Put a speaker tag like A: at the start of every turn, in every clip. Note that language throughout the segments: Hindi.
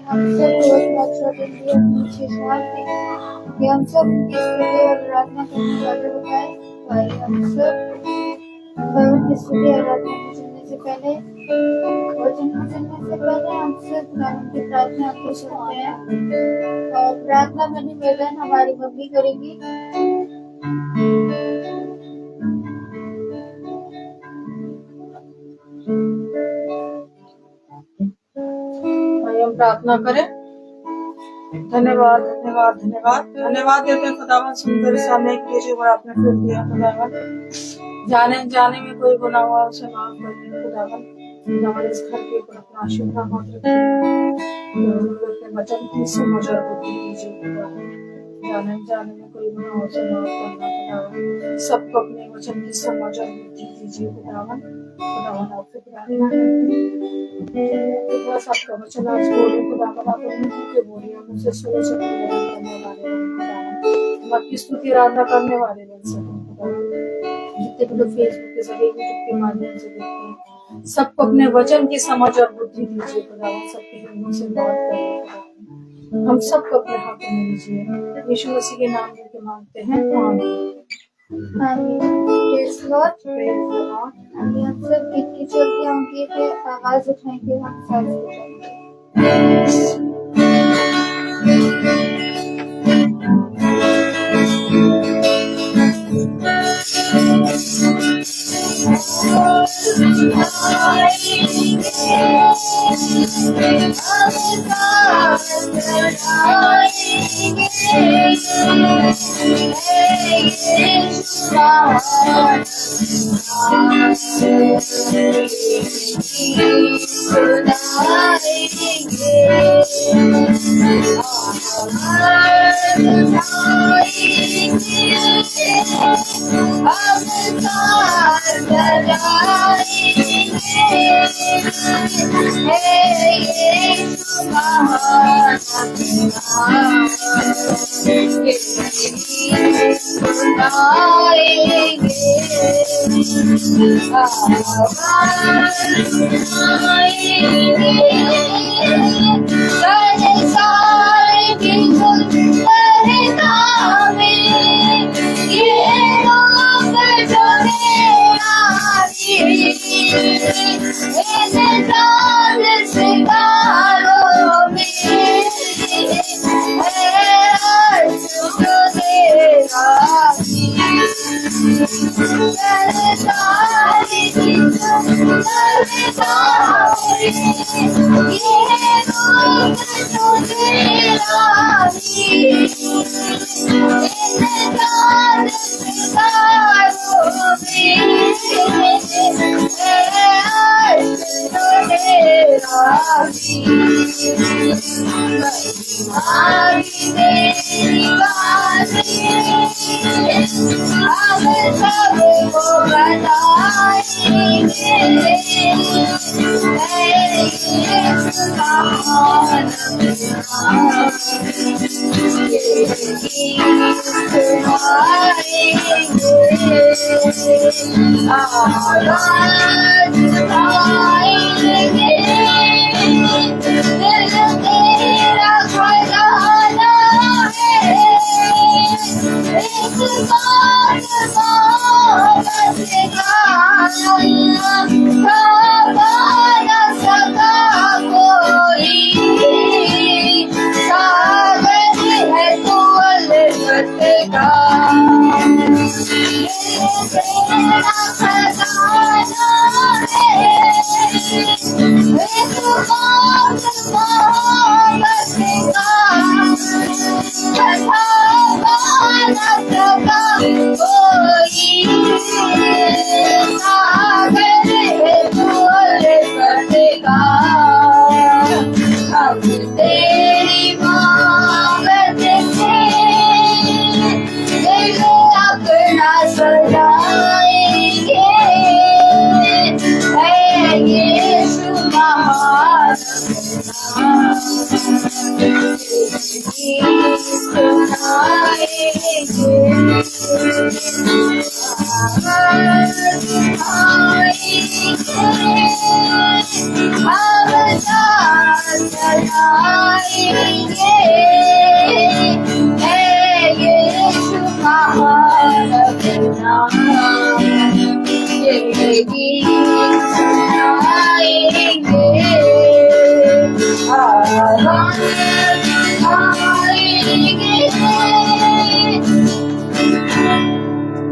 A: हमसे रोज बच्चों के लिए मुझे साथ दें कि हम सब उनकी स्तुति और आराधना करने वाले बताए। भाई हम सब भगवान की स्तुति और आराधना को सुनने से पहले हम सब भगवान की प्रार्थना को सुनते हैं और प्रार्थना में निवेदन हमारी मम्मी करेगी।
B: हम प्रार्थना करें। धन्यवाद धन्यवाद धन्यवाद धन्यवाद देते हैं खुदावन सुंदर समय के लिए जो आपने फिर दिया खुदावन। जाने में कोई गुनाह हुआ उसे माफ कर दे खुदावन। हमारे इस घर के ऊपर अपना आशीर्वाद रखिए। वचन की समझ और बुद्धि दीजिए खुदावन। जाने में कोई गुनाह हो उसे माफ करना खुदावन। सबको अपने वचन की समझ और बुद्धि दीजिए खुदावन। खुदावन आपसे प्रार्थना सबका वचन आज बोले खुदावन। आप के बोलिए मुझसे सुनो से करने वाले खुदावन। आपकी स्तुति आराधना करने वाले बन सके खुदावन। जितने भी लोग फेसबुक के जरिए यूट्यूब के माध्यम से देखते हैं सबको अपने वचन की समझ और बुद्धि दीजिए खुदावन। सबके हृदय से बात करिए खुदावन। हम सबको अपने हाथों में लीजिए। यीशु मसीह के नाम लेके मांगते हैं आमीन।
A: Praise Lord. अभी हम सब गीत की चलते होंगे कि आवाज उठाएंगे हम साथ है यीशु महान नाम, ये गीत सुनाएंगे, आवाज़ उठाएंगे।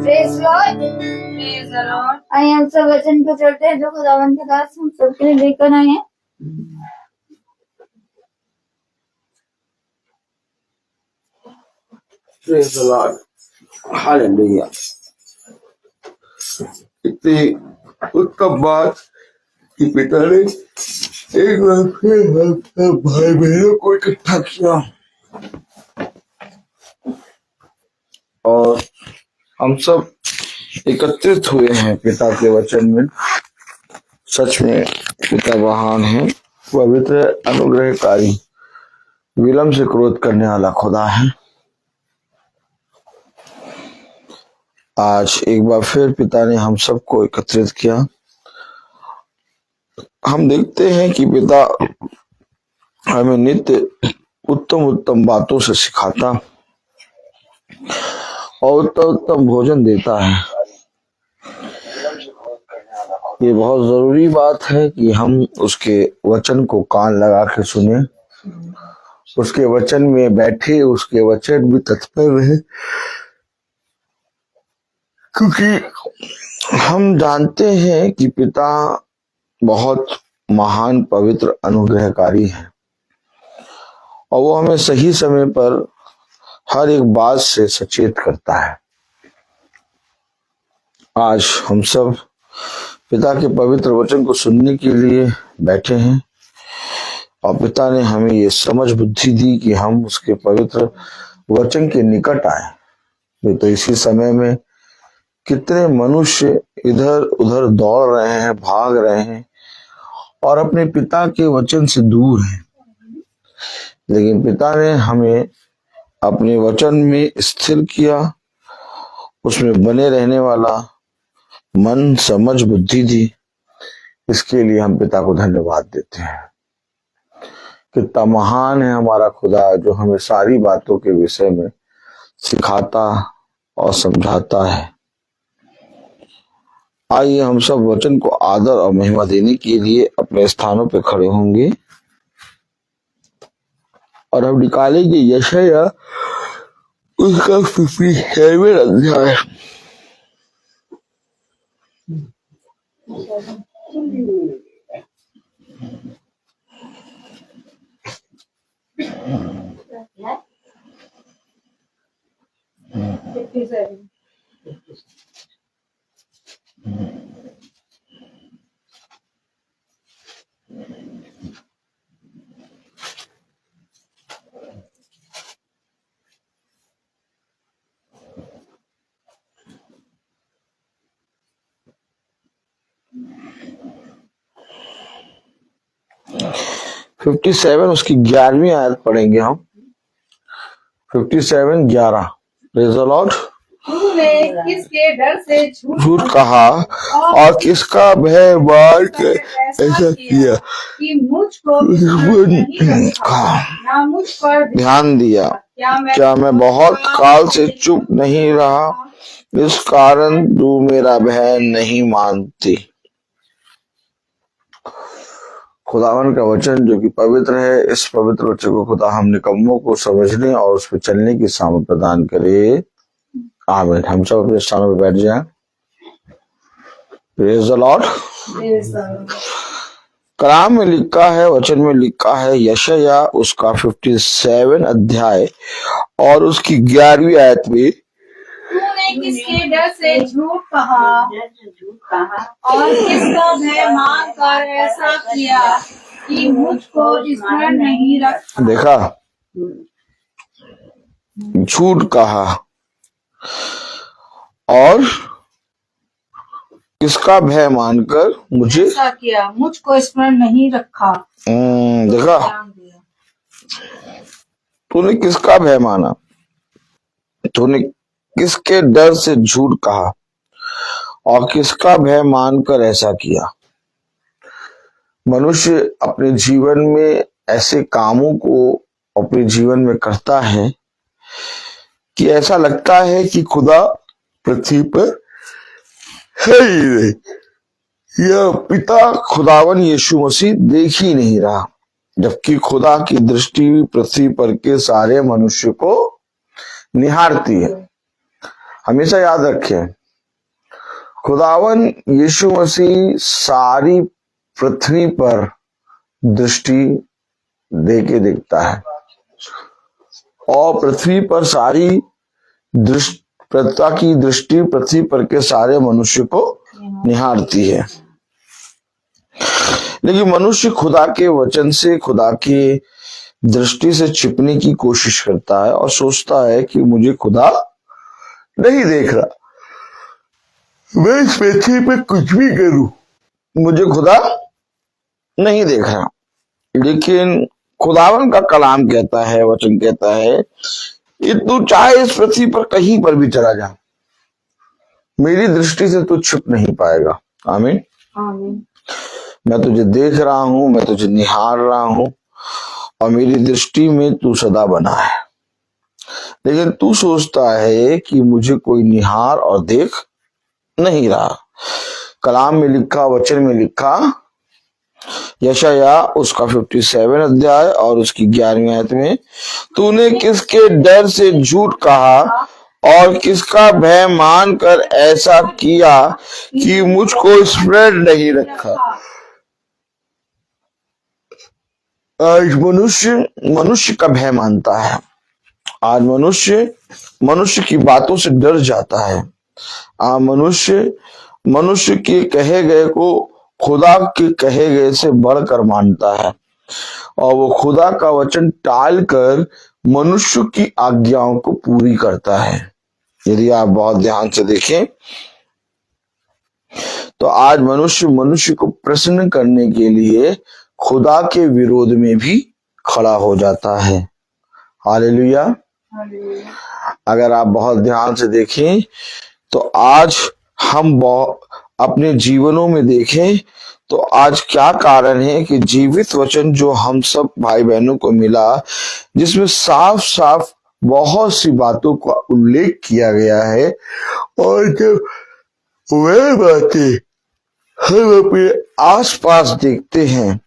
A: Praise Lord.
B: Praise the Lord.
A: आइए हम सब वचन को चढ़ते हैं जो खुदावंद के दास हम सबके लिए लेकर आए हैं।
C: Praise the Lord. Hallelujah. इतनी उत्तम बात कि पिता ने एक बार फिर हम सब भाई बहनों को इकट्ठा किया और हम सब एकत्रित हुए हैं पिता के वचन में। सच में पिता महान है, पवित्र, अनुग्रहकारी, विलंब से क्रोध करने वाला खुदा है। आज एक बार फिर पिता ने हम सबको एकत्रित किया। हम देखते हैं कि पिता हमें नित्य उत्तम उत्तम बातों से सिखाता और उत्तम उत्तम भोजन देता है। ये बहुत जरूरी बात है कि हम उसके वचन को कान लगा के सुने, उसके वचन में बैठे, उसके वचन में तत्पर रहे, क्योंकि हम जानते हैं कि पिता बहुत महान, पवित्र, अनुग्रहकारी है और वो हमें सही समय पर हर एक बात से सचेत करता है। आज हम सब पिता के पवित्र वचन को सुनने के लिए बैठे हैं और पिता ने हमें ये समझ बुद्धि दी कि हम उसके पवित्र वचन के निकट आए। ये तो इसी समय में कितने मनुष्य इधर उधर दौड़ रहे हैं, भाग रहे हैं और अपने पिता के वचन से दूर हैं, लेकिन पिता ने हमें अपने वचन में स्थिर किया, उसमें बने रहने वाला मन, समझ, बुद्धि दी। इसके लिए हम पिता को धन्यवाद देते हैं। कितना महान है हमारा खुदा जो हमें सारी बातों के विषय में सिखाता और समझाता है। आइए हम सब वचन को आदर और महिमा देने के लिए अपने स्थानों पर खड़े होंगे और हम निकालेंगे यशाया उसका 57 अध्याय। फिफ्टी सेवन उसकी 11वीं आयत पढ़ेंगे हम। 57:11। Praise the Lord.
B: तूने किसके डर से
C: झूठ कहा और किसका भय मान कर ऐसा किया
B: कि मुझको नहीं
C: कहा,
B: ना मुझ पर
C: ध्यान दिया। क्या मैं बहुत काल से चुप नहीं रहा, इस कारण तू मेरा भय नहीं मानती। खुदावन का वचन जो कि पवित्र है, इस पवित्र वचन को खुदा हम निकम्मों को समझने और उस पर चलने की सामर्थ प्रदान करे। आमीन। हम सब अपने स्थानों पर बैठ जाएं। Praise the Lord. कलाम में लिखा है, वचन में लिखा है, यशाया उसका 57 अध्याय और उसकी 11वीं आयत में,
B: तूने किसके डर से झूठ कहा और किसका भय मान कर ऐसा किया कि मुझको स्मरण नहीं रखा।
C: देखा, झूठ कहा और किसका भय मानकर मुझे
B: ऐसा किया, मुझको स्मरण नहीं रखा।
C: देखा, तूने किसका भय माना, तूने किसके डर से झूठ कहा और किसका भय मानकर ऐसा किया। मनुष्य अपने जीवन में ऐसे कामों को अपने जीवन में करता है कि ऐसा लगता है कि खुदा पृथ्वी पर है ही नहीं। यह पिता खुदावन यीशु मसीह देख ही नहीं रहा, जबकि खुदा की दृष्टि पृथ्वी पर के सारे मनुष्य को निहारती है। हमेशा याद रखें, खुदावन यीशु मसीह सारी पृथ्वी पर दृष्टि दे के देखता है और पृथ्वी पर सारी पिता की दृष्टि पृथ्वी पर के सारे मनुष्य को निहारती है। लेकिन मनुष्य खुदा के वचन से, खुदा की दृष्टि से छिपने की कोशिश करता है और सोचता है कि मुझे खुदा नहीं देख रहा, मैं इस पृथ्वी पे कुछ भी करूं, मुझे खुदा नहीं देख रहा। लेकिन खुदावन का कलाम कहता है, वचन कहता है कि तू चाहे इस पृथ्वी पर कहीं पर भी चला जा, मेरी दृष्टि से तू छिप नहीं पाएगा। आमीन।
B: आमीन।
C: मैं तुझे देख रहा हूं, मैं तुझे निहार रहा हूं और मेरी दृष्टि में तू सदा बना है। लेकिन तू सोचता है कि मुझे कोई निहार और देख नहीं रहा। कलाम में लिखा, वचन में लिखा, यशाया उसका 57 अध्याय और उसकी 11वीं आयत में, तूने किसके डर से झूठ कहा और किसका भय मानकर ऐसा किया कि मुझको स्मरण नहीं रखा। आज मनुष्य का भय मानता है। आज मनुष्य की बातों से डर जाता है। आज मनुष्य के कहे गए को खुदा के कहे गए से बढ़कर मानता है और वो खुदा का वचन टालकर मनुष्य की आज्ञाओं को पूरी करता है। यदि आप बहुत ध्यान से देखें तो आज मनुष्य को प्रसन्न करने के लिए खुदा के विरोध में भी खड़ा हो जाता है। हालेलुया। अगर आप बहुत ध्यान से देखें तो आज हम अपने जीवनों में देखें तो आज क्या कारण है कि जीवित वचन जो हम सब भाई बहनों को मिला, जिसमें साफ साफ बहुत सी बातों का उल्लेख किया गया है, और जब वह बातें हम अपने आसपास देखते हैं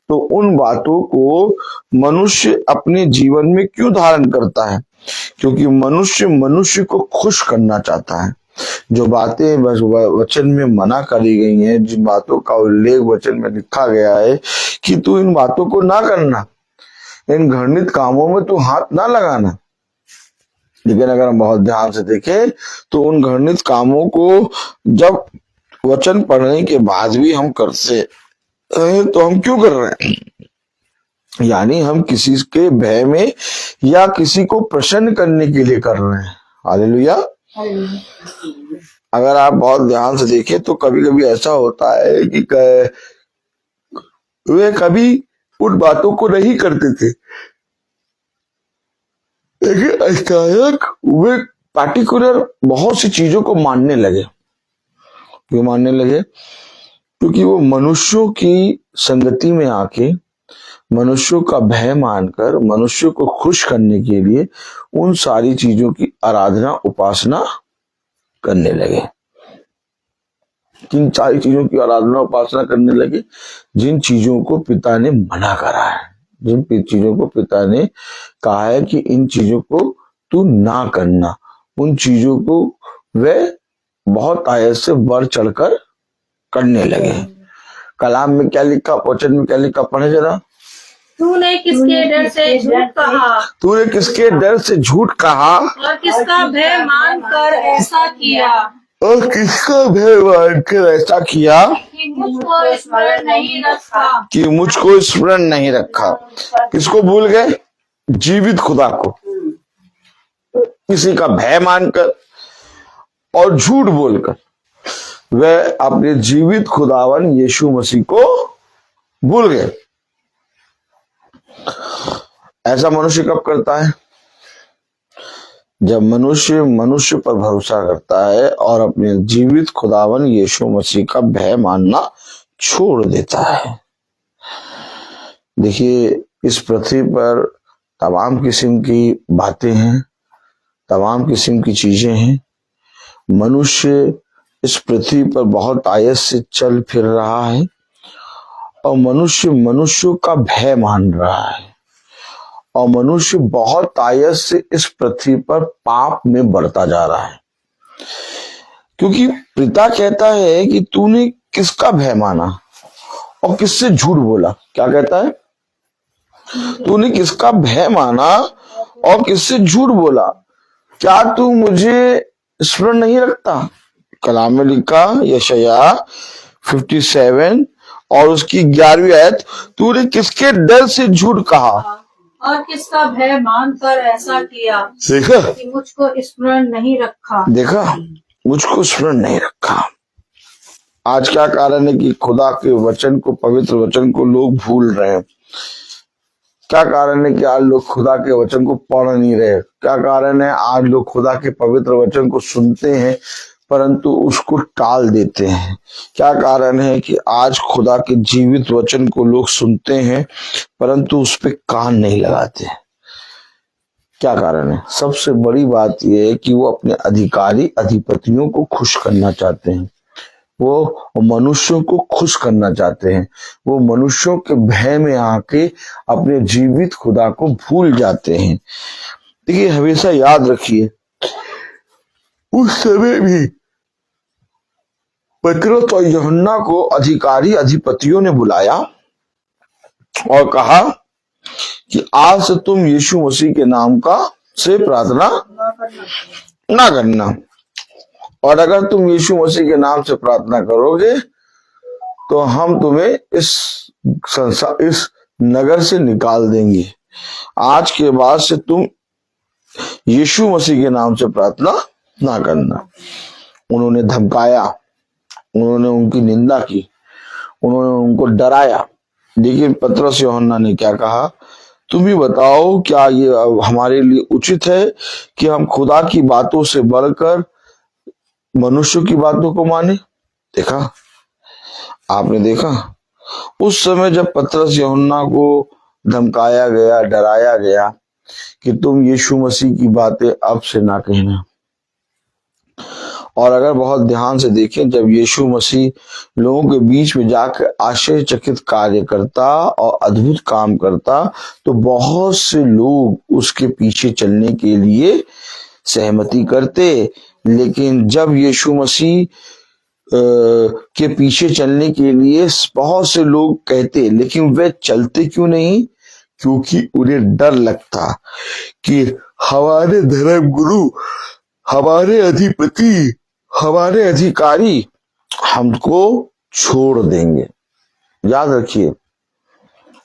C: तो उन बातों को मनुष्य अपने जीवन में क्यों धारण करता है? क्योंकि मनुष्य को खुश करना चाहता है। जो बातें वचन में मना करी गई हैं, जिन बातों का उल्लेख वचन में लिखा गया है कि तू इन बातों को ना करना, इन घृणित कामों में तू हाथ ना लगाना, लेकिन अगर हम बहुत ध्यान से देखें तो उन घृणित कामों को जब वचन पढ़ने के बाद भी हम करते हैं तो हम क्यों कर रहे हैं? यानी हम किसी के भय में या किसी को प्रसन्न करने के लिए कर रहे हैं। हालेलुया। अगर आप बहुत ध्यान से देखें तो कभी कभी ऐसा होता है कि वे कभी उन बातों को नहीं करते थे, लेकिन अचानक वे पार्टिकुलर बहुत सी चीजों को मानने लगे। क्यों मानने लगे? क्योंकि वो मनुष्यों की संगति में आके मनुष्यों का भय मानकर मनुष्यों को खुश करने के लिए उन सारी चीजों की आराधना उपासना करने लगे। किन सारी चीजों की आराधना उपासना करने लगे? जिन चीजों को पिता ने मना करा है, जिन चीजों को पिता ने कहा है कि इन चीजों को तू ना करना, उन चीजों को वे बहुत आयत से बढ़ चढ़कर करने लगे। कलाम में क्या लिखा, वचन में क्या लिखा, पढ़े जरा।
B: तूने किसके डर से झूठ कहा,
C: तूने किसके डर से झूठ कहा
B: और किसका भय मानकर ऐसा किया,
C: और किसका भय मानकर ऐसा किया
B: कि मुझको स्मरण नहीं रखा,
C: कि मुझको स्मरण नहीं रखा। किसको भूल गए? जीवित खुदा को। किसी का भय मानकर और झूठ बोलकर वह अपने जीवित खुदावन यीशु मसीह को भूल गए। ऐसा मनुष्य कब करता है? जब मनुष्य पर भरोसा करता है और अपने जीवित खुदावन यीशु मसीह का भय मानना छोड़ देता है। देखिए, इस पृथ्वी पर तमाम किस्म की बातें हैं, तमाम किस्म की चीजें हैं। मनुष्य इस पृथ्वी पर बहुत आयस से चल फिर रहा है और मनुष्य मनुष्यों का भय मान रहा है और मनुष्य बहुत आयस से इस पृथ्वी पर पाप में बढ़ता जा रहा है, क्योंकि पिता कहता है कि तूने किसका भय माना और किससे झूठ बोला। क्या कहता है? तूने किसका भय माना और किससे झूठ बोला, क्या तू मुझे स्मरण नहीं रखता? कलाम में लिखा यशायाह 57 और उसकी 11वीं आयत, तूने किसके डर से झूठ कहा
B: और किसका भय मानकर ऐसा किया
C: देखा,
B: कि मुझको स्मरण नहीं रखा।
C: देखा, मुझको स्मरण नहीं रखा। आज क्या कारण है कि खुदा के वचन को, पवित्र वचन को लोग भूल रहे हैं? क्या कारण है कि आज लोग खुदा के वचन को पढ़ नहीं रहे? क्या कारण है आज लोग खुदा के पवित्र वचन को सुनते हैं परंतु उसको टाल देते हैं? क्या कारण है कि आज खुदा के जीवित वचन को लोग सुनते हैं परंतु उस पर कान नहीं लगाते? क्या कारण है? सबसे बड़ी बात यह है कि वो अपने अधिकारी अधिपतियों को खुश करना चाहते हैं, वो मनुष्यों को खुश करना चाहते हैं, वो मनुष्यों के भय में आके अपने जीवित खुदा को भूल जाते हैं। देखिए, हमेशा याद रखिए, उस समय भी पतरस और यूहन्ना को अधिकारी अधिपतियों ने बुलाया और कहा कि आज से तुम यीशु मसीह के नाम का से प्रार्थना ना करना, और अगर तुम यीशु मसीह के नाम से प्रार्थना करोगे तो हम तुम्हें इस नगर से निकाल देंगे। आज के बाद से तुम यीशु मसीह के नाम से प्रार्थना ना करना। उन्होंने धमकाया, उन्होंने उनकी निंदा की, उन्होंने उनको डराया। लेकिन पतरस यूहन्ना ने क्या कहा? तुम ही बताओ, क्या ये हमारे लिए उचित है कि हम खुदा की बातों से बढ़कर मनुष्य की बातों को माने? देखा, आपने देखा, उस समय जब पतरस यूहन्ना को धमकाया गया, डराया गया कि तुम यीशु मसीह की बातें अब से ना कहना। और अगर बहुत ध्यान से देखें, जब यीशु मसीह लोगों के बीच में जाकर आश्चर्यचकित कार्य करता और अद्भुत काम करता तो बहुत से लोग उसके पीछे चलने के लिए सहमति करते। लेकिन जब यीशु मसीह के पीछे चलने के लिए बहुत से लोग कहते, लेकिन वे चलते क्यों नहीं? क्योंकि उन्हें डर लगता कि हमारे धर्म गुरु, हमारे अधिपति, हमारे अधिकारी हमको छोड़ देंगे। याद रखिए,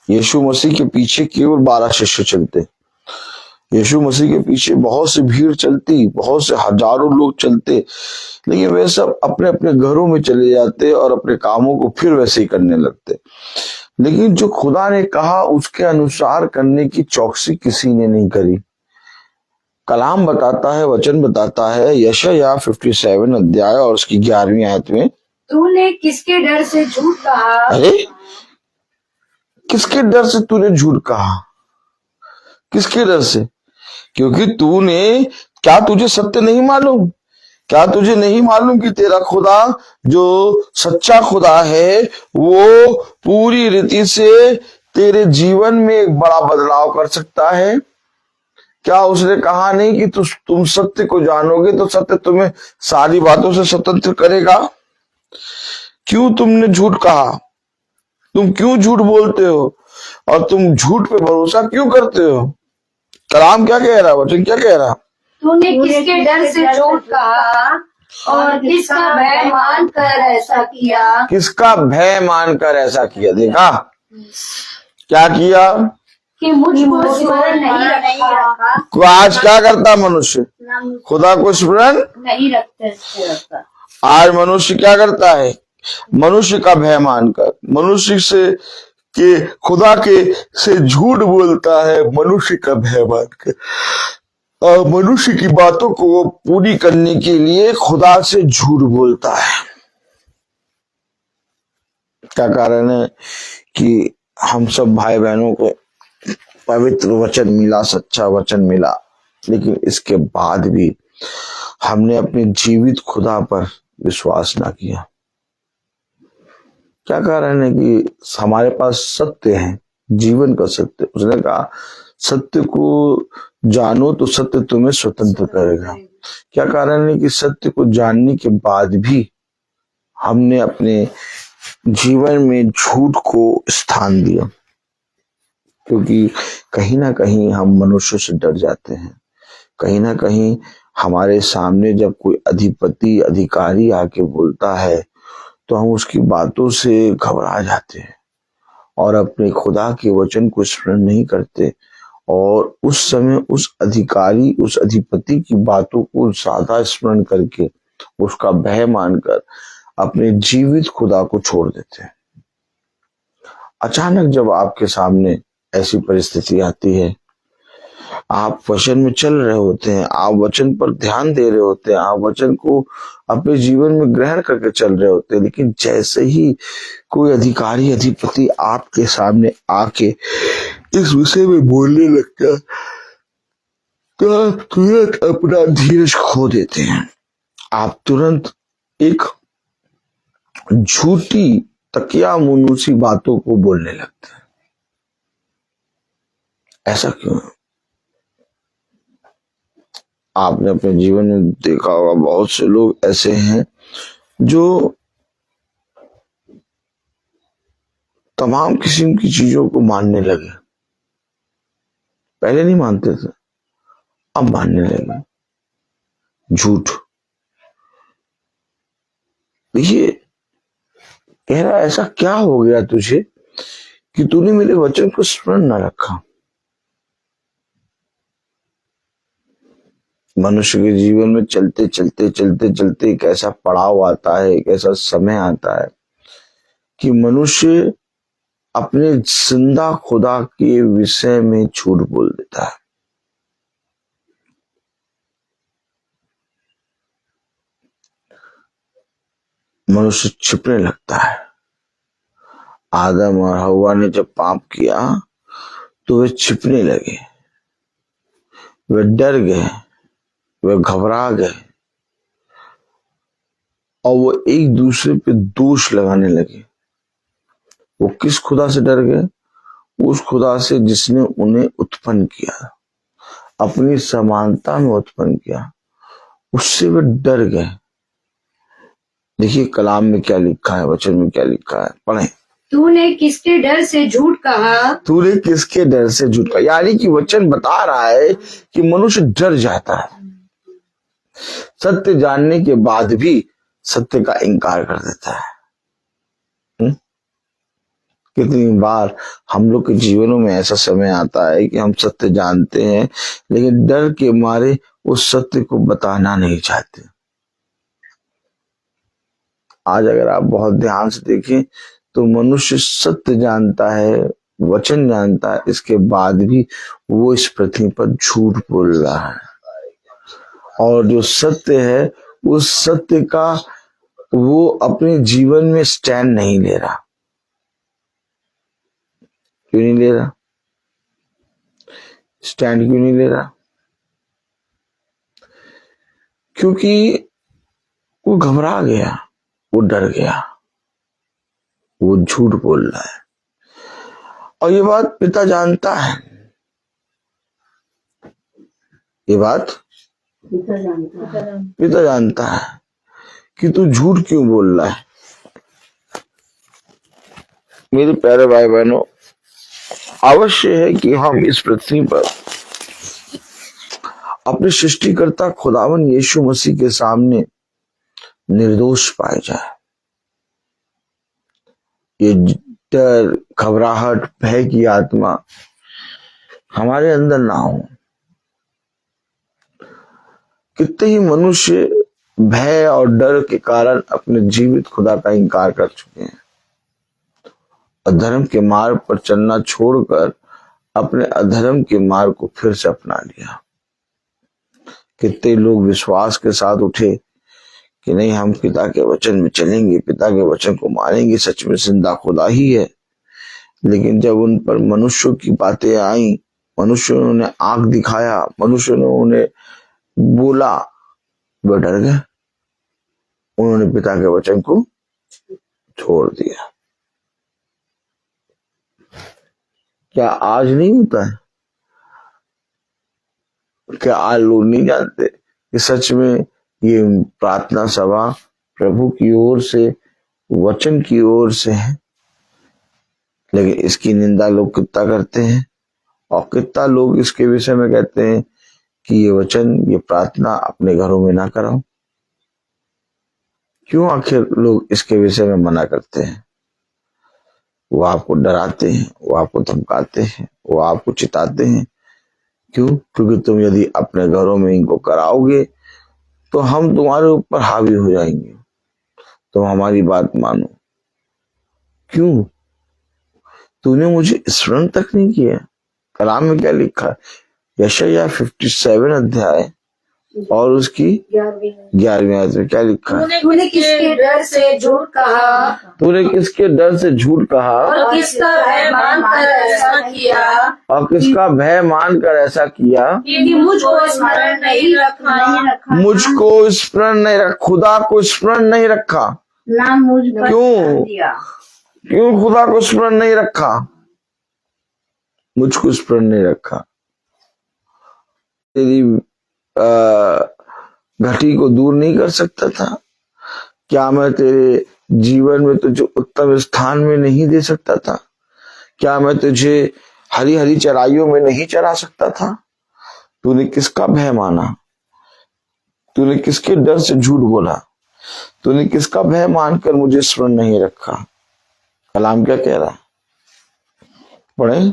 C: यीशु मसीह के पीछे केवल 12 शिष्य चलते। यीशु मसीह के पीछे बहुत सी भीड़ चलती, बहुत से हजारों लोग चलते, लेकिन वे सब अपने अपने घरों में चले जाते और अपने कामों को फिर वैसे ही करने लगते। लेकिन जो खुदा ने कहा उसके अनुसार करने की चौकसी किसी ने नहीं करी। कलाम बताता है, वचन बताता है, यशायाह 57 अध्याय और उसकी 11वीं आयत में,
B: तूने किसके डर से झूठ कहा?
C: अरे किसके डर से तूने झूठ कहा? किसके डर से? क्योंकि क्या तुझे सत्य नहीं मालूम? क्या तुझे नहीं मालूम कि तेरा खुदा जो सच्चा खुदा है वो पूरी रीति से तेरे जीवन में एक बड़ा बदलाव कर सकता है? क्या उसने कहा नहीं कि तुम सत्य को जानोगे तो सत्य तुम्हें सारी बातों से स्वतंत्र करेगा? क्यों तुमने झूठ कहा? तुम क्यों झूठ बोलते हो और तुम झूठ पे भरोसा क्यों करते हो? कलाम क्या कह रहा है? वचन क्या कह रहा?
B: तूने किसके डर से झूठ कहा और किसका भय मानकर ऐसा किया?
C: किसका भय मानकर ऐसा किया? देखा क्या किया?
B: कि मुझको स्मरण नहीं रखा।
C: तो आज क्या करता मनुष्य? खुदा को स्मरण
B: नहीं रखते।
C: आज मनुष्य क्या करता है? मनुष्य का भय मानकर, मनुष्य से कि खुदा के से झूठ बोलता है, मनुष्य का भय मानकर, और मनुष्य की बातों को वो पूरी करने के लिए खुदा से झूठ बोलता है। क्या कारण है कि हम सब भाई बहनों को पवित्र वचन मिला, सच्चा वचन मिला, लेकिन इसके बाद भी हमने अपने जीवित खुदा पर विश्वास ना किया। क्या कारण है कि हमारे पास सत्य है, जीवन का सत्य। उसने कहा सत्य को जानो तो सत्य तुम्हें स्वतंत्र करेगा। क्या कारण है कि सत्य को जानने के बाद भी हमने अपने जीवन में झूठ को स्थान दिया, क्योंकि कहीं ना कहीं हम मनुष्य से डर जाते हैं। कहीं ना कहीं हमारे सामने जब कोई अधिपति अधिकारी आके बोलता है तो हम उसकी बातों से घबरा जाते हैं और अपने खुदा के वचन को स्मरण नहीं करते, और उस समय उस अधिकारी उस अधिपति की बातों को ज्यादा स्मरण करके उसका भय मानकर अपने जीवित खुदा को छोड़ देते हैं। अचानक जब आपके सामने ऐसी परिस्थिति आती है, आप वचन में चल रहे होते हैं, आप वचन पर ध्यान दे रहे होते हैं, आप वचन को अपने जीवन में ग्रहण करके चल रहे होते हैं, लेकिन जैसे ही कोई अधिकारी अधिपति आपके सामने आके इस विषय में बोलने लगता है तो आप तुरंत अपना धीरज खो देते हैं। आप तुरंत एक झूठी तकिया मुनूसी बातों को बोलने लगते हैं। ऐसा क्यों? आपने अपने जीवन में देखा होगा, बहुत से लोग ऐसे हैं जो तमाम किस्म की चीजों को मानने लगे। पहले नहीं मानते थे, अब मानने लगे झूठ। देखिए, कह रहा ऐसा क्या हो गया तुझे कि तूने मेरे वचन को स्मरण न रखा। मनुष्य के जीवन में चलते चलते चलते चलते एक ऐसा पड़ाव आता है, एक ऐसा समय आता है कि मनुष्य अपने जिंदा खुदा के विषय में झूठ बोल देता है। मनुष्य छिपने लगता है। आदम और हव्वा ने जब पाप किया तो वे छिपने लगे, वे डर गए, वे घबरा गए और वो एक दूसरे पे दोष लगाने लगे। वो किस खुदा से डर गए? उस खुदा से जिसने उन्हें उत्पन्न किया, अपनी समानता में उत्पन्न किया, उससे वे डर गए। देखिए कलाम में क्या लिखा है, वचन में क्या लिखा है, पढ़ें।
D: तूने किसके डर से झूठ कहा?
C: तूने किसके डर से झूठ कहा? यानी कि वचन बता रहा है कि मनुष्य डर जाता है, सत्य जानने के बाद भी सत्य का इनकार कर देता है। कितनी बार हम लोग के जीवनों में ऐसा समय आता है कि हम सत्य जानते हैं लेकिन डर के मारे उस सत्य को बताना नहीं चाहते। आज अगर आप बहुत ध्यान से देखें तो मनुष्य सत्य जानता है, वचन जानता है, इसके बाद भी वो इस पृथ्वी पर झूठ बोल रहा है। और जो सत्य है उस सत्य का वो अपने जीवन में स्टैंड नहीं ले रहा। क्यों नहीं ले रहा? स्टैंड क्यों नहीं ले रहा? क्योंकि वो घबरा गया, वो डर गया, वो झूठ बोल रहा है। और ये बात पिता जानता है, ये बात पिता जानता है कि तू झूठ क्यों बोल रहा है। मेरे प्यारे भाई बहनों, अवश्य है कि हम इस पृथ्वी पर अपने सृष्टिकर्ता खुदावन यीशु मसीह के सामने निर्दोष पाए जाए। ये डर, घबराहट, भय की आत्मा हमारे अंदर ना हो। कितने ही मनुष्य भय और डर के कारण अपने जीवित खुदा का इनकार कर चुके हैं, अधर्म के मार्ग पर चलना छोड़कर अपने अधर्म के मार्ग को फिर से अपना लिया। कितने लोग विश्वास के साथ उठे कि नहीं, हम पिता के वचन में चलेंगे, पिता के वचन को मानेंगे, सच में जिंदा खुदा ही है। लेकिन जब उन पर मनुष्यों की बातें आई मनुष्यों ने आंख दिखाया, मनुष्यों ने बोला, वह डर गए, उन्होंने पिता के वचन को छोड़ दिया। क्या आज नहीं होता है? क्या आज लोग नहीं जानते कि सच में ये प्रार्थना सभा प्रभु की ओर से, वचन की ओर से है, लेकिन इसकी निंदा लोग कितना करते हैं और कितना लोग इसके विषय में कहते हैं कि ये वचन, ये प्रार्थना अपने घरों में ना कराओ। क्यों आखिर लोग इसके विषय में मना करते हैं? वो आपको डराते हैं, वो आपको धमकाते हैं, वो आपको चिताते हैं। क्यों? क्योंकि तुम यदि अपने घरों में इनको कराओगे तो हम तुम्हारे ऊपर हावी हो जाएंगे, तुम हमारी बात मानो। क्यों? तूने मुझे स्मरण तक नहीं किया। कलाम में क्या लिखा? यशायाह 57 अध्याय और उसकी 11वीं आयत में क्या लिखा है?
D: तूने किसके डर से झूठ कहा
C: तूने किसके डर से झूठ कहा
D: और किसका भय मानकर ऐसा किया
C: और किसका भय मानकर ऐसा किया
D: कि मुझको स्मरण नहीं रखा,
C: मुझको स्मरण नहीं रखा, खुदा को स्मरण नहीं रखा।
D: ना मुझ पर
C: क्यों?
D: दिया।
C: क्यों खुदा को स्मरण नहीं रखा? मुझको स्मरण नहीं रखा। तेरी घटी को दूर नहीं कर सकता था? क्या मैं तेरे जीवन में तुझे उत्तम स्थान में नहीं दे सकता था? क्या मैं तुझे हरी हरी चराइयों में नहीं चरा सकता था? तूने किसका भय माना? तूने किसके डर से झूठ बोला? तूने किसका भय मानकर मुझे स्मरण नहीं रखा? कलाम क्या कह रहा है? पढ़े।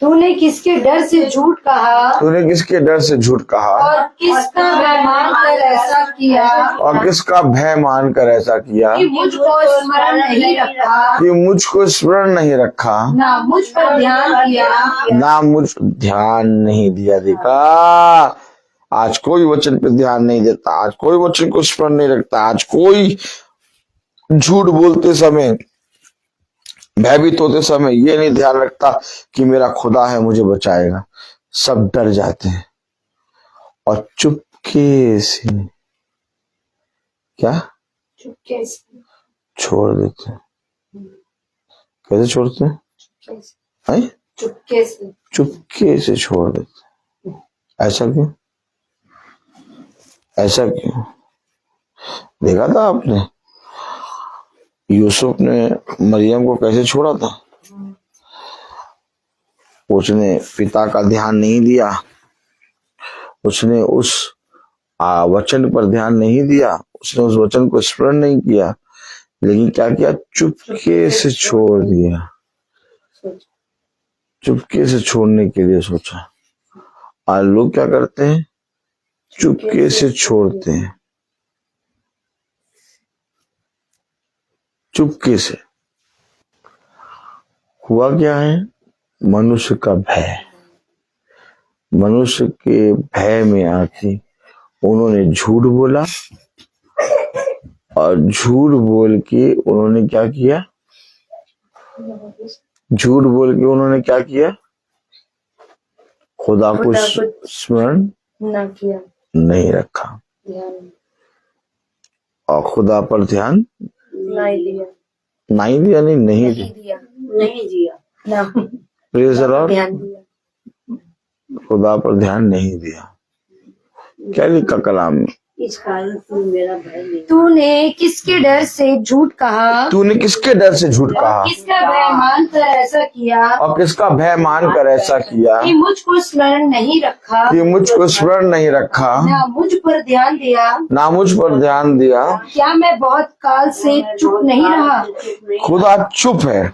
D: तूने किसके डर से झूठ कहा
C: तूने किसके डर से झूठ कहा
D: और किसका भय मानकर ऐसा किया
C: और किसका भय मानकर ऐसा किया
D: कि मुझको स्मरण नहीं रखा,
C: कि मुझको स्मरण नहीं रखा,
D: ना मुझ पर ध्यान दिया।
C: ना मुझ ध्यान नहीं दिया। देखा, आज कोई वचन पे ध्यान नहीं देता, आज कोई वचन को स्मरण नहीं रखता, आज कोई झूठ बोलते समय, भयभीत होते समय ये नहीं ध्यान रखता कि मेरा खुदा है, मुझे बचाएगा। सब डर जाते हैं और चुपके से क्या
D: चुपके से
C: छोड़ देते हैं। कैसे छोड़ते हैं?
D: चुपके से
C: चुपके से छोड़ देते हैं। ऐसा क्यों? ऐसा क्यों? देखा था आपने यूसुफ ने मरियम को कैसे छोड़ा था? उसने पिता का ध्यान नहीं दिया, उसने उस वचन पर ध्यान नहीं दिया, उसने उस वचन को स्मरण नहीं किया, लेकिन क्या किया? चुपके से छोड़ दिया। चुपके से छोड़ने के लिए सोचा। आज लोग क्या करते हैं? चुपके से छोड़ते हैं, चुपके से। हुआ क्या है? मनुष्य का भय, मनुष्य के भय में आके उन्होंने झूठ बोला और झूठ बोल के उन्होंने क्या किया? झूठ बोल के उन्होंने क्या किया? खुदा को स्मरण नहीं रखा और खुदा पर ध्यान नहीं दिया। नहीं दिया। Praise the Lord. खुदा पर ध्यान नहीं दिया। क्या लिखा कलाम में?
D: इस कारण तू मेरा भय नहीं। तूने किसके डर से झूठ कहा?
C: तूने किसके डर से झूठ कहा?
D: किसका भय मानकर ऐसा किया?
C: और किसका भय मानकर ऐसा किया?
D: कि मुझको स्मरण नहीं रखा,
C: कि मुझको स्मरण नहीं रखा,
D: ना मुझ पर ध्यान दिया।
C: ना मुझ पर ध्यान दिया।
D: क्या मैं बहुत काल से चुप नहीं रहा?
C: खुदा चुप है।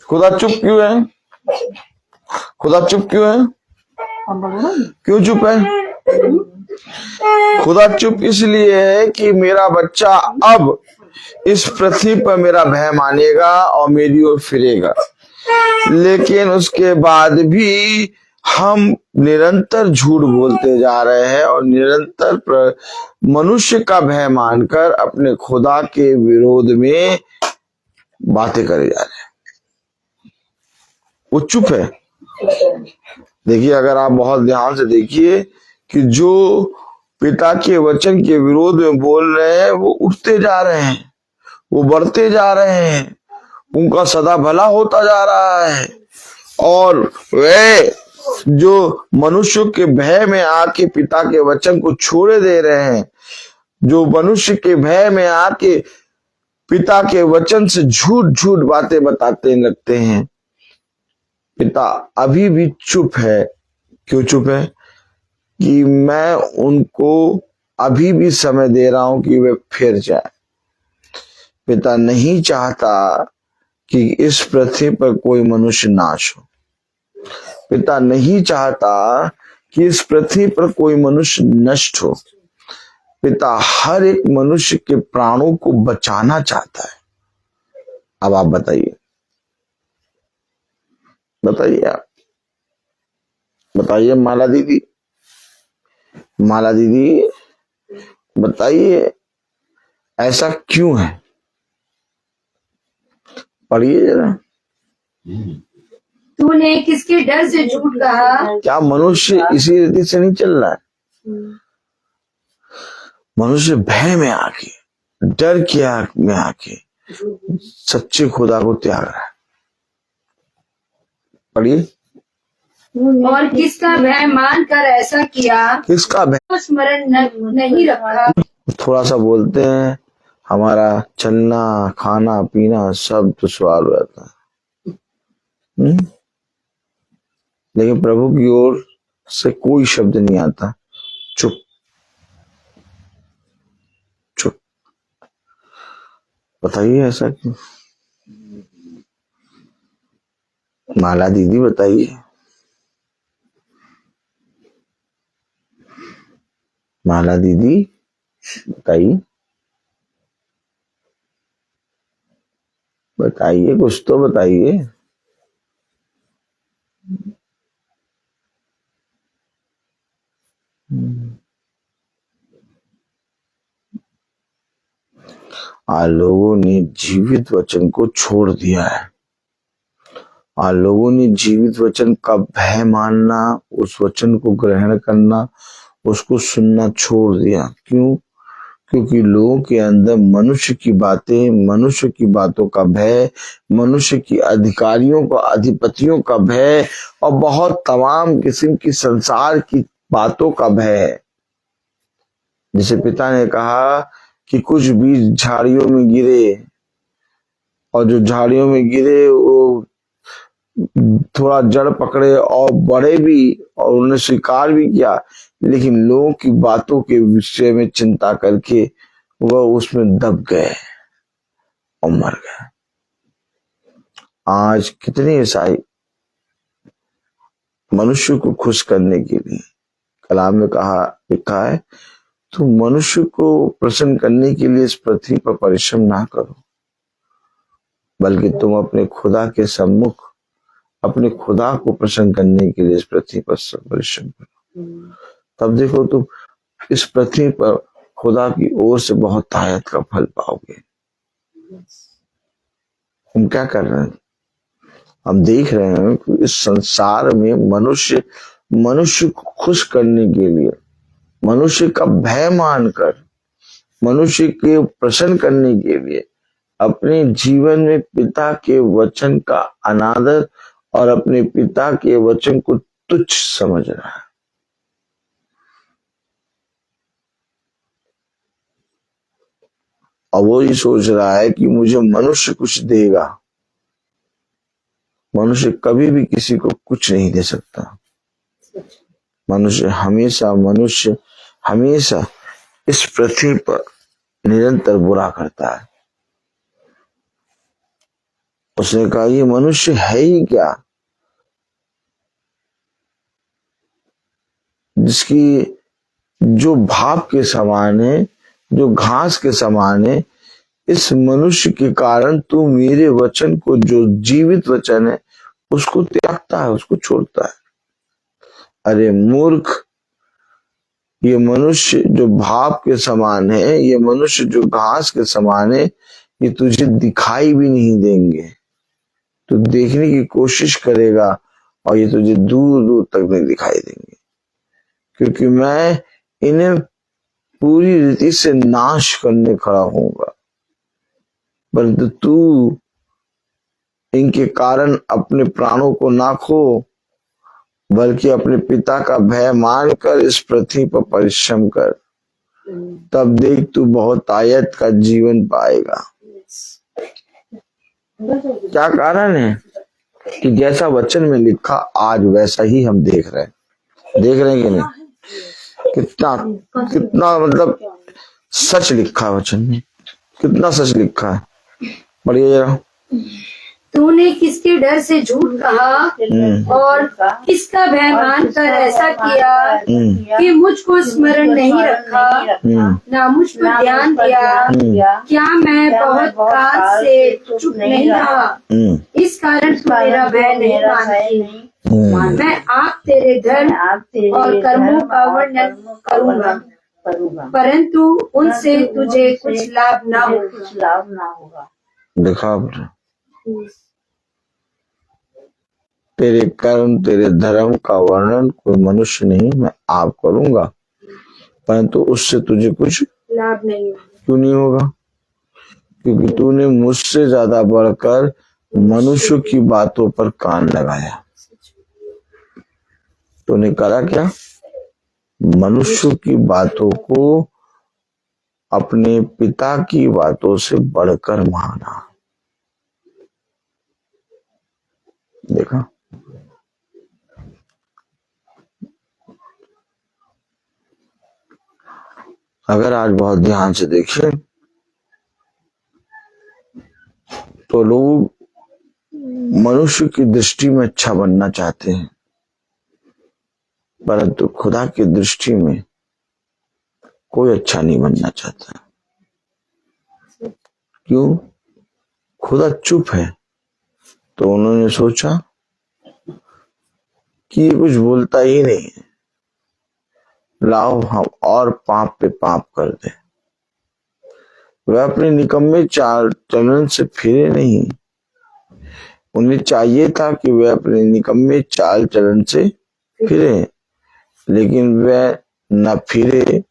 C: खुदा चुप क्यों है? खुदा चुप क्यों है? क्यों चुप है? खुदा चुप इसलिए है कि मेरा बच्चा अब इस पृथ्वी पर मेरा भय मानेगा और मेरी ओर फिरेगा, लेकिन उसके बाद भी हम निरंतर झूठ बोलते जा रहे हैं और निरंतर मनुष्य का भय मानकर अपने खुदा के विरोध में बातें करे जा रहे हैं। वो चुप है। देखिए, अगर आप बहुत ध्यान से देखिए कि जो पिता के वचन के विरोध में बोल रहे हैं वो उठते जा रहे हैं, वो बढ़ते जा रहे हैं, उनका सदा भला होता जा रहा है। और वे जो मनुष्य के भय में आके पिता के वचन को छोड़े दे रहे हैं, जो मनुष्य के भय में आके पिता के वचन से झूठ झूठ बातें बताते लगते हैं, पिता अभी भी चुप है। क्यों चुप है? कि मैं उनको अभी भी समय दे रहा हूं कि वे फिर जाए। पिता नहीं चाहता कि इस पृथ्वी पर कोई मनुष्य नाश हो। पिता नहीं चाहता कि इस पृथ्वी पर कोई मनुष्य नष्ट हो। पिता हर एक मनुष्य के प्राणों को बचाना चाहता है। अब आप बताइए, बताइए आप, बताइए माला दीदी, माला दीदी बताइए ऐसा क्यों है? पढ़िए जरा।
D: तूने किसके डर से झूठ कहा?
C: क्या मनुष्य इसी रीति से नहीं चल रहा है? मनुष्य भय में आके, डर के आग में आके सच्चे खुदा को त्याग रहा है। पढ़िए।
D: और किसका भय मानकर ऐसा किया?
C: किसका भय?
D: स्मरण नहीं रखा।
C: थोड़ा सा बोलते हैं, हमारा चलना खाना पीना सब तो सवाल रहता है। लेकिन प्रभु की ओर से कोई शब्द नहीं आता, चुप चुप। बताइए ऐसा क्यों? माला दीदी बताइए, माला दीदी बताइए, बताइए कुछ तो बताइए। आज लोगों ने जीवित वचन को छोड़ दिया है। आज लोगों ने जीवित वचन का भय मानना, उस वचन को ग्रहण करना, उसको सुनना छोड़ दिया। क्यों? क्योंकि लोगों के अंदर मनुष्य की बातें, मनुष्य की बातों का भय, मनुष्य की अधिकारियों का, अधिपतियों का भय और बहुत तमाम किस्म की संसार की बातों का भय है। जैसे पिता ने कहा कि कुछ बीज झाड़ियों में गिरे, और जो झाड़ियों में गिरे वो थोड़ा जड़ पकड़े और बढ़े भी, और उन्हें स्वीकार भी किया, लेकिन लोगों की बातों के विषय में चिंता करके वह उसमें दब गए और मर गए। आज कितने ईसाई मनुष्य को खुश करने के लिए, कलाम में कहा लिखा है, तो मनुष्य को प्रसन्न करने के लिए इस पृथ्वी पर परिश्रम ना करो, बल्कि तुम अपने खुदा के सम्मुख अपने खुदा को प्रसन्न करने के लिए इस पृथ्वी पर परिश्रम करो। तब देखो तुम इस पृथ्वी पर खुदा की ओर से बहुत तायत का फल पाओगे। हम क्या कर रहे हैं? हम देख रहे हैं कि इस संसार में मनुष्य को खुश करने के लिए, मनुष्य का भय मानकर, मनुष्य के प्रसन्न करने के लिए अपने जीवन में पिता के वचन का अनादर और अपने पिता के वचन को तुच्छ समझ रहा है। और वो ये सोच रहा है कि मुझे मनुष्य कुछ देगा। मनुष्य कभी भी किसी को कुछ नहीं दे सकता। मनुष्य हमेशा इस पृथ्वी पर निरंतर बुरा करता है। उसने कहा ये मनुष्य है ही क्या जिसकी जो भाप के समान है, जो घास के समान है। इस मनुष्य के कारण तू मेरे वचन को, जो जीवित वचन है, उसको त्यागता है, उसको छोड़ता है। अरे मूर्ख, ये मनुष्य जो भाप के समान है, ये मनुष्य जो घास के समान है, ये तुझे दिखाई भी नहीं देंगे। तू देखने की कोशिश करेगा और ये तुझे दूर दूर तक नहीं दिखाई देंगे, क्योंकि मैं इन्हें पूरी रीति से नाश करने खड़ा होऊंगा। परंतु तू इनके कारण अपने प्राणों को ना खो, बल्कि अपने पिता का भय मानकर इस पृथ्वी पर परिश्रम कर। तब देख तू बहुत आयत का जीवन पाएगा। क्या कारण है कि जैसा वचन में लिखा आज वैसा ही हम देख रहे हैं कि नहीं? कितना कितना मतलब सच लिखा है वचन में, कितना सच लिखा है। पढ़िए जरा।
D: तूने किसके डर से झूठ कहा और किसका भय मानकर ऐसा किया कि मुझको स्मरण नहीं रखा, ना मुझ पर ध्यान दिया? क्या मैं बहुत काल से चुप नहीं रहा? इस कारण तू मेरा भय नहीं मानती। मैं आप तेरे धर्म और कर्मों का वर्णन करूँगा, परंतु उनसे तुझे कुछ लाभ ना होगा।
C: देखा आपने, तेरे कर्म तेरे धर्म का वर्णन कोई मनुष्य नहीं, मैं आप करूंगा, परंतु उससे तुझे कुछ
D: लाभ नहीं होगा।
C: क्यों नहीं होगा? क्योंकि तूने मुझसे ज्यादा बढ़कर मनुष्य की बातों पर कान लगाया। तूने करा क्या? मनुष्य की बातों को अपने पिता की बातों से बढ़कर माना। देखा? अगर आज बहुत ध्यान से देखें तो लोग मनुष्य की दृष्टि में अच्छा बनना चाहते हैं, परंतु खुदा की दृष्टि में कोई अच्छा नहीं बनना चाहता। क्यों? खुदा चुप है, तो उन्होंने सोचा कि ये कुछ बोलता ही नहीं है, लाओ हम और पाप पे पाप कर दे। वह अपने निकम्मे चाल चलन से फिरे नहीं। उन्हें चाहिए था कि वे अपने निकम्मे चाल चलन से फिरे, लेकिन वह न फिरे,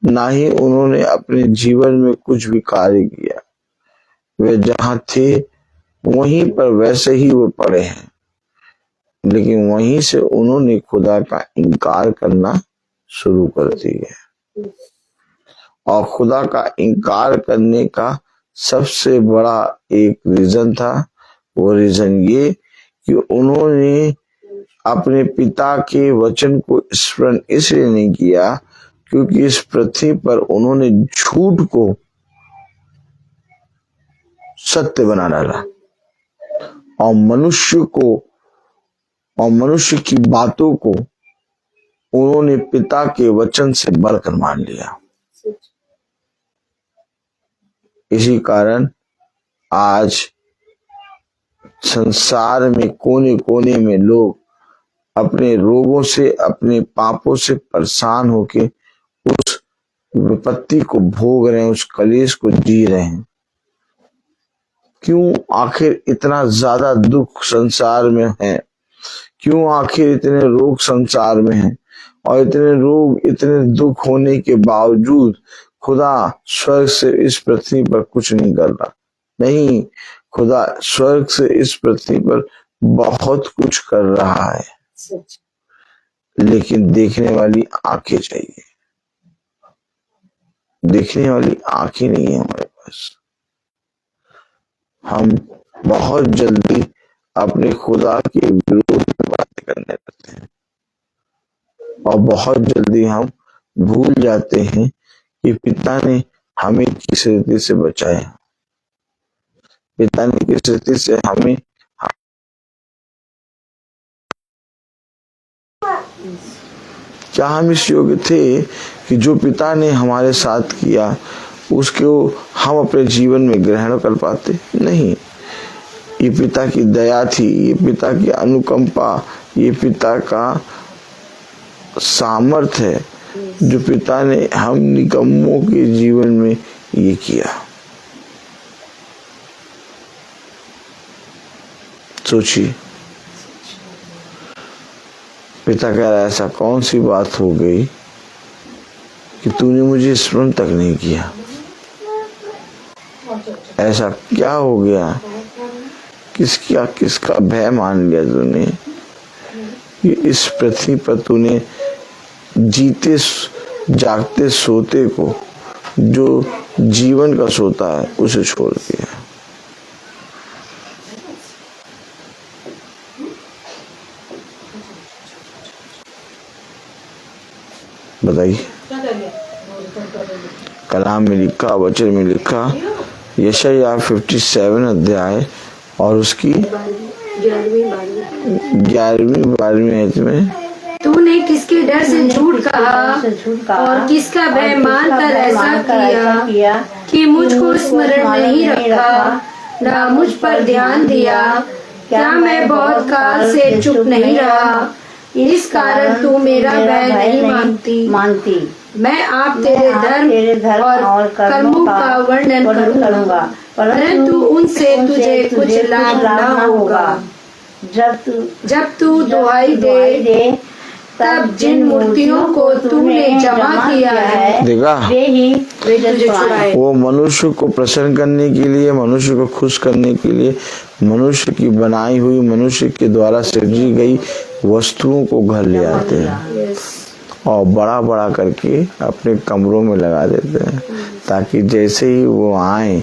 C: ना ही उन्होंने अपने जीवन में कुछ भी कार्य किया। वे जहां थे वहीं पर वैसे ही वो पड़े हैं, लेकिन वहीं से उन्होंने खुदा का इनकार करना शुरू कर दिया। और खुदा का इनकार करने का सबसे बड़ा एक रीजन था। वो रीजन ये कि उन्होंने अपने पिता के वचन को स्मरण इसलिए नहीं किया क्योंकि इस पृथ्वी पर उन्होंने झूठ को सत्य बना डाला और मनुष्य की बातों को उन्होंने पिता के वचन से बढ़कर मान लिया। इसी कारण आज संसार में कोने कोने में लोग अपने रोगों से, अपने पापों से परेशान होके उस विपत्ति को भोग रहे हैं, उस कलेश को जी रहे हैं। क्यों आखिर इतना ज्यादा दुख संसार में है? क्यों आखिर इतने रोग संसार में हैं? और इतने रोग, इतने दुख होने के बावजूद खुदा स्वर्ग से इस पृथ्वी पर कुछ नहीं कर रहा। नहीं, खुदा स्वर्ग से इस पृथ्वी पर बहुत कुछ कर रहा है, लेकिन देखने वाली आंखें चाहिए। देखने वाली आंखें नहीं है हमारे पास। हम बहुत जल्दी अपने खुदा के विरोध में बातें करने लगते हैं और बहुत जल्दी हम भूल जाते हैं कि पिता ने हमें किस रीति से बचाया, पिता ने किस रीति से हमें क्या हम इस योग्य थे कि जो पिता ने हमारे साथ किया उसको हम अपने जीवन में ग्रहण कर पाते? नहीं। ये पिता की दया थी, ये पिता की अनुकंपा, ये पिता का सामर्थ्य है जो पिता ने हम निकम्मों के जीवन में ये किया। सोचिए, पिता कह रहा है ऐसा कौन सी बात हो गई कि तूने मुझे स्मरण तक नहीं किया, ऐसा क्या हो गया, किसका भय मान लिया तूने कि इस पृथ्वी पर तूने जीते जागते सोते को, जो जीवन का सोता है, उसे छोड़ दिया। बताइए, कलाम में लिखा, वचन में लिखा, यशायाह 57 अध्याय और उसकी 11वीं आयत में,
D: तूने किसके डर से झूठ कहा और किसका भय मानकर ऐसा किया कि मुझको स्मरण नहीं रखा, ना मुझ पर ध्यान दिया। क्या मैं बहुत काल से चुप नहीं रहा, इस कारण तू मेरा भय नहीं मानती। मैं आप तेरे धर्म और कर्मों का वर्णन करूँगा, परंतु उनसे तुझे कुछ लाभ न होगा। जब तू दुहाई दे तब जिन मूर्तियों को तूने जमा किया है,
C: देखा,
D: वे तुझे छुड़ाए।
C: वो मनुष्य को प्रसन्न करने के लिए, मनुष्य को खुश करने के लिए, मनुष्य की बनाई हुई, मनुष्य के द्वारा सृजी गई वस्तुओं को घर ले आते हैं और बड़ा बड़ा करके अपने कमरों में लगा देते हैं, ताकि जैसे ही वो आए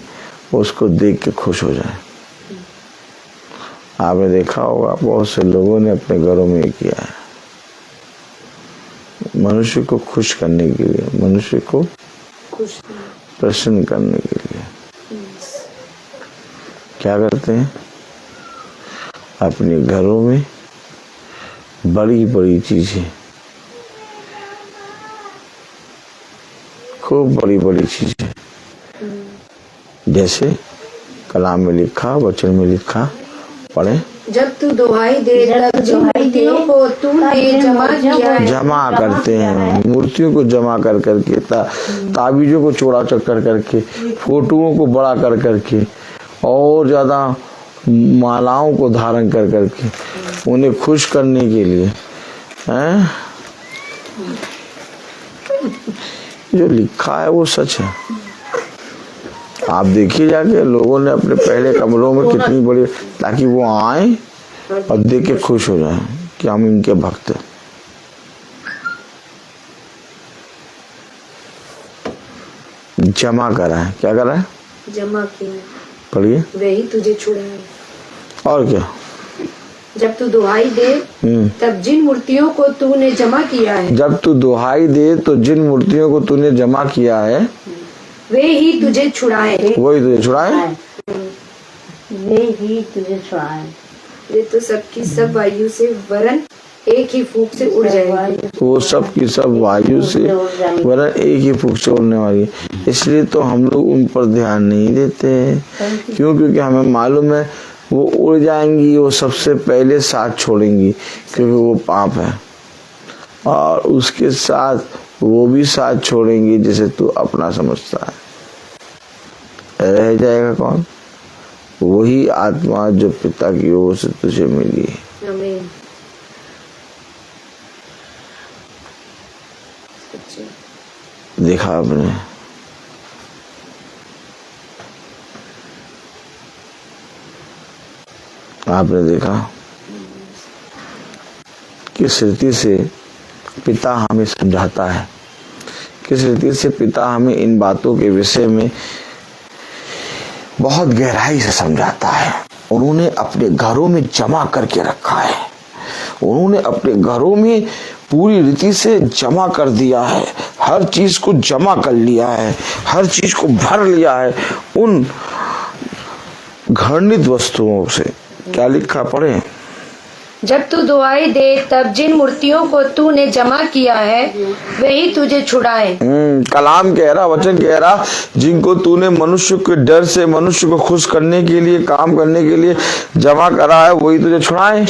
C: उसको देख के खुश हो जाए। आपने देखा होगा बहुत से लोगों ने अपने घरों में ये किया है, मनुष्य को खुश करने के लिए, मनुष्य को प्रसन्न करने के लिए क्या करते हैं, अपने घरों में बड़ी बड़ी चीजें, खूब बड़ी बड़ी चीजें, जैसे कलाम में लिखा, वचन में लिखा, पढ़े।
D: जब तू दुहाई दे तब जिन मूर्तियों को तूने जमा किया है,
C: जमा करते हैं, मूर्तियों को जमा कर करके, ताबीजों को चौड़ा चक्कर करके, फोटोओं को बड़ा कर करके और ज्यादा मालाओं को धारण कर करके उन्हें खुश करने के लिए हैं? जो लिखा है वो सच है। आप देखिए जाके लोगों ने अपने पहले कमरों में कितनी बड़ी, ताकि वो आए और देख के खुश हो जाए कि हम इनके भक्त हैं। जमा करा है, क्या करा है?
D: जमा किया।
C: पढ़िए।
D: वही तुझे छुड़ाए।
C: और क्या?
D: जब तू दुहाई दे तब जिन मूर्तियों को तूने जमा किया है,
C: जब तू दुहाई दे तो जिन मूर्तियों को तूने जमा किया है,
D: वे ही तुझे छुड़ाए।
C: वही तुझे छुड़ाए।
E: वे ही तुझे छुड़ाए।
D: वे तो सबकी सब वायु से वरन एक ही फूंक से उड़ जाएगी।
C: वो सब की सब वायु से वरन एक ही फूंक से उड़ने वाली है। इसलिए तो हम लोग उन पर ध्यान नहीं देते। क्यों? क्योंकि हमें मालूम है वो उड़ जाएंगी, वो सबसे पहले साथ छोड़ेंगी, क्योंकि वो पाप है। और उसके साथ वो भी साथ छोड़ेंगी जिसे तू अपना समझता है। रह जाएगा कौन? वही आत्मा जो पिता की ओर से तुझे मिली है।
D: आमीन।
C: देखा आपने? आपने देखा किस रीति से पिता हमें समझाता है, किस रीति से पिता हमें इन बातों के विषय में बहुत गहराई से समझाता है। उन्होंने अपने घरों में जमा करके रखा है, उन्होंने अपने घरों में पूरी रीति से जमा कर दिया है, हर चीज को जमा कर लिया है, हर चीज को भर लिया है उन घृणित वस्तुओं से। क्या लिखा पढ़े?
D: जब तू दुहाई दे तब जिन मूर्तियों को तूने जमा किया है वही तुझे छुड़ाए।
C: कलाम कह रहा, वचन कह रहा, जिनको तूने मनुष्य के डर से, मनुष्य को खुश करने के लिए, काम करने के लिए जमा करा है, वही तुझे छुड़ाए।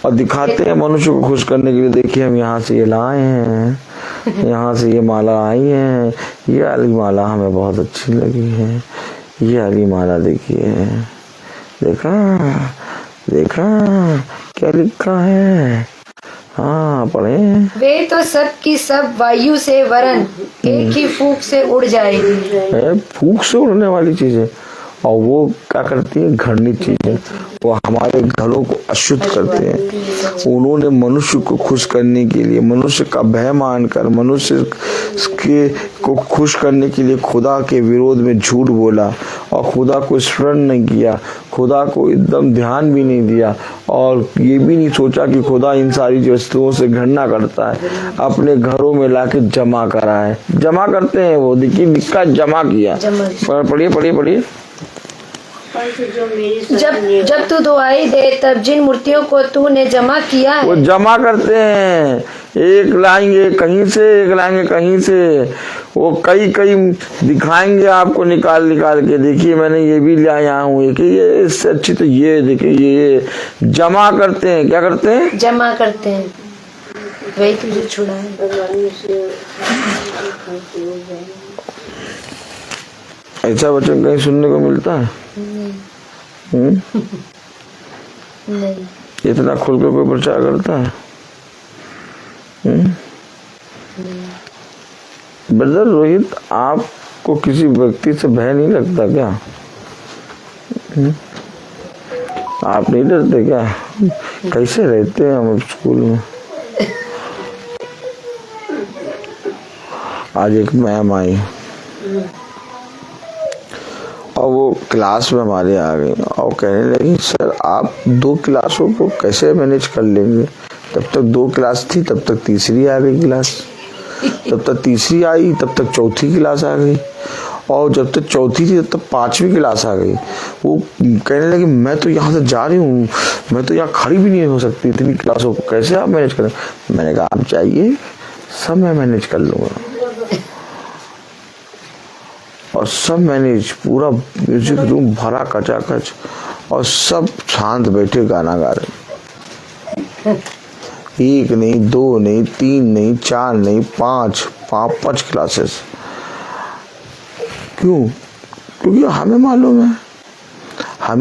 C: और दिखाते हैं मनुष्य को खुश करने के लिए, देखिए हम यहाँ से ये लाए हैं, यहाँ से ये माला आई है, ये वाली माला हमें बहुत अच्छी लगी है, ये वाली माला देखिए, देखा देखा क्या लिखा है? हाँ पढ़े।
D: वे तो सब की सब वायु से वरन एक ही फूंक से उड़ जाएगी।
C: फूंक से उड़ने वाली चीजें, और वो क्या करती है? घृणित चीजें, वो हमारे घरों को अशुद्ध करते हैं। उन्होंने मनुष्य को खुश करने के लिए, मनुष्य का भय मानकर, मनुष्य को खुश करने के लिए खुदा के विरोध में झूठ बोला और खुदा को स्मरण नहीं किया, खुदा को एकदम ध्यान भी नहीं दिया, और ये भी नहीं सोचा कि खुदा इन सारी वस्तुओं से घृणा करता है। अपने घरों में लाके जमा करा है, जमा करते हैं वो, देखिए लिखा जमा किया। पढ़िए पढ़िए पढ़िए।
D: जब तू दुआई दे तब जिन मूर्तियों को तूने जमा किया है,
C: वो जमा करते हैं, एक लाएंगे कहीं से, एक लाएंगे कहीं से, वो कई दिखाएंगे आपको निकाल के। देखिए मैंने ये भी ले आया हूँ, कि ये इससे अच्छी तो ये देखिए, ये जमा करते हैं। क्या करते हैं?
D: जमा करते हैं। वही तुझे छुड़ाए।
C: ऐसा वचन कहीं सुनने को मिलता है?
D: नहीं।
C: इतना खुल कर कोई प्रचार करता है? ब्रदर रोहित, आपको किसी व्यक्ति से भय नहीं लगता क्या? आप नहीं डरते क्या? कैसे रहते हैं हम स्कूल में? आज एक मैम आई और वो क्लास में हमारे आ गई और कहने लगी, सर आप 2 क्लासों को कैसे मैनेज कर लेंगे? तब तक 2 क्लास थी, तब तक तीसरी आ गई क्लास, तब तक तीसरी आई, तब तक चौथी क्लास आ गई, और जब तक चौथी थी तब तक 5वीं क्लास आ गई। वो कहने लगी, मैं तो यहाँ से जा रही हूँ, मैं तो यहाँ खड़ी भी नहीं हो सकती, इतनी क्लासों को कैसे आप मैनेज करें? मैंने कहा आप जाइए, सब मैं मैनेज कर लूँगा। और सब मैनेज, पूरा म्यूजिक रूम भरा कचाकच, और सब शांत बैठे गाना गा रहे। 1 नहीं, 2 नहीं, 3 नहीं, 4 नहीं, 5 क्लासेस। क्यों? क्योंकि हमें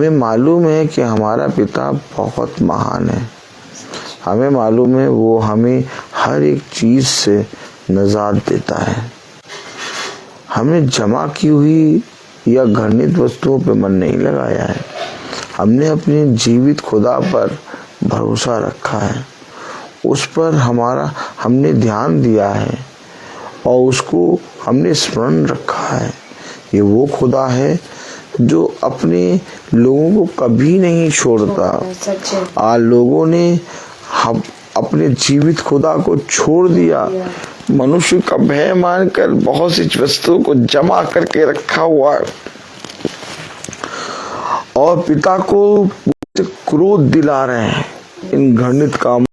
C: मालूम है कि हमारा पिता बहुत महान है। हमें मालूम है वो हमें हर एक चीज से निजात देता है। हमने जमा की हुई या घृणित वस्तुओं पे मन नहीं लगाया है। हमने अपने जीवित खुदा पर भरोसा रखा है, उस पर हमने ध्यान दिया है और उसको हमने स्मरण रखा है। ये वो खुदा है जो अपने लोगों को कभी नहीं छोड़ता। लोगों ने हम अपने जीवित खुदा को छोड़ दिया, मनुष्य का भय मानकर बहुत सी वस्तुओं को जमा करके रखा हुआ है, और पिता को क्रोध दिला रहे हैं इन घृणित काम